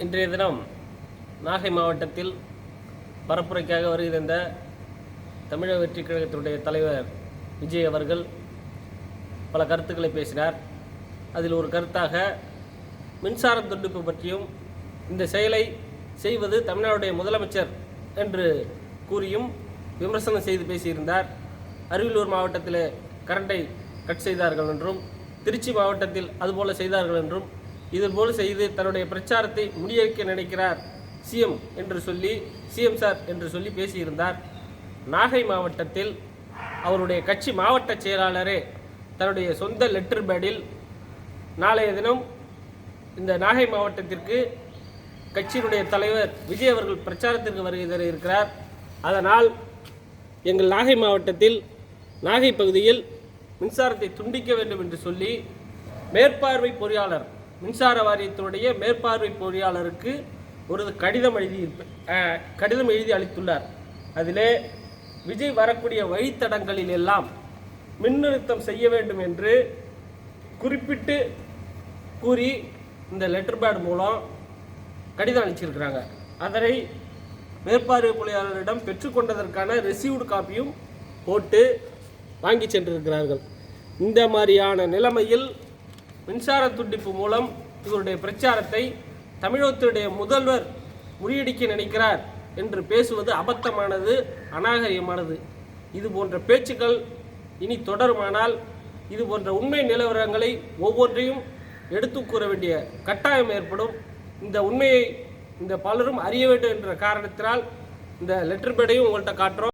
இன்றைய தினம் நாகை மாவட்டத்தில் பரப்புரைக்காக வருகை தந்த தமிழக வெற்றிக் கழகத்தினுடைய தலைவர் விஜய் அவர்கள் பல கருத்துக்களை பேசினார். அதில் ஒரு கருத்தாக மின்சார துண்டிப்பு பற்றியும் இந்த செயலை செய்வது தமிழ்நாடுடைய முதலமைச்சர் என்று கூறியும் விமர்சனம் செய்து பேசியிருந்தார். அரியலூர் மாவட்டத்தில் கரண்டை கட் செய்தார்கள் என்றும், திருச்சி மாவட்டத்தில் அதுபோல செய்தார்கள் என்றும், இதுபோல் செய்து தன்னுடைய பிரச்சாரத்தை முடியவைக்க நினைக்கிறார் சிஎம் என்று சொல்லி, சிஎம் சார் என்று சொல்லி பேசியிருந்தார். நாகை மாவட்டத்தில் அவருடைய கட்சி மாவட்ட செயலாளரே தன்னுடைய சொந்த லெட்டர் பேடில் நாளைய தினம் இந்த நாகை மாவட்டத்திற்கு கட்சியினுடைய தலைவர் விஜய் அவர்கள் பிரச்சாரத்திற்கு வருகை தர இருக்கிறார். அதனால் எங்கள் நாகை மாவட்டத்தில் நாகை பகுதியில் மின்சாரத்தை துண்டிக்க வேண்டும் என்று சொல்லி மேற்பார்வை பொறியாளர், மின்சார வாரியத்தினுடைய மேற்பார்வை பொறியாளருக்கு ஒரு கடிதம் எழுதி அளித்துள்ளார். அதிலே விஜய் வரக்கூடிய வழித்தடங்களில் எல்லாம் மின் நிறுத்தம் செய்ய வேண்டும் என்று குறிப்பிட்டு கூறி இந்த லெட்டர் பேட் மூலம் கடிதம் அளிச்சிருக்கிறாங்க. அதனை மேற்பார்வை பொறியாளரிடம் பெற்றுக்கொண்டதற்கான ரெசீவ்டு காப்பியும் போட்டு வாங்கி சென்றிருக்கிறார்கள். இந்த மாதிரியான நிலைமையில் மின்சார துண்டிப்பு மூலம் இவருடைய பிரச்சாரத்தை தமிழகத்துடைய முதல்வர் முறியடிக்க நினைக்கிறார் என்று பேசுவது அபத்தமானது, அநாகரிகமானது. இது போன்ற பேச்சுக்கள் இனி தொடருமானால் இது போன்ற உண்மை நிலவரங்களை ஒவ்வொன்றையும் எடுத்து கூற வேண்டிய கட்டாயம் ஏற்படும். இந்த உண்மையை இந்த பலரும் அறிய வேண்டும் என்ற காரணத்தினால் இந்த லெட்டர் பேடையும் உங்கள்கிட்ட காட்டுறோம்.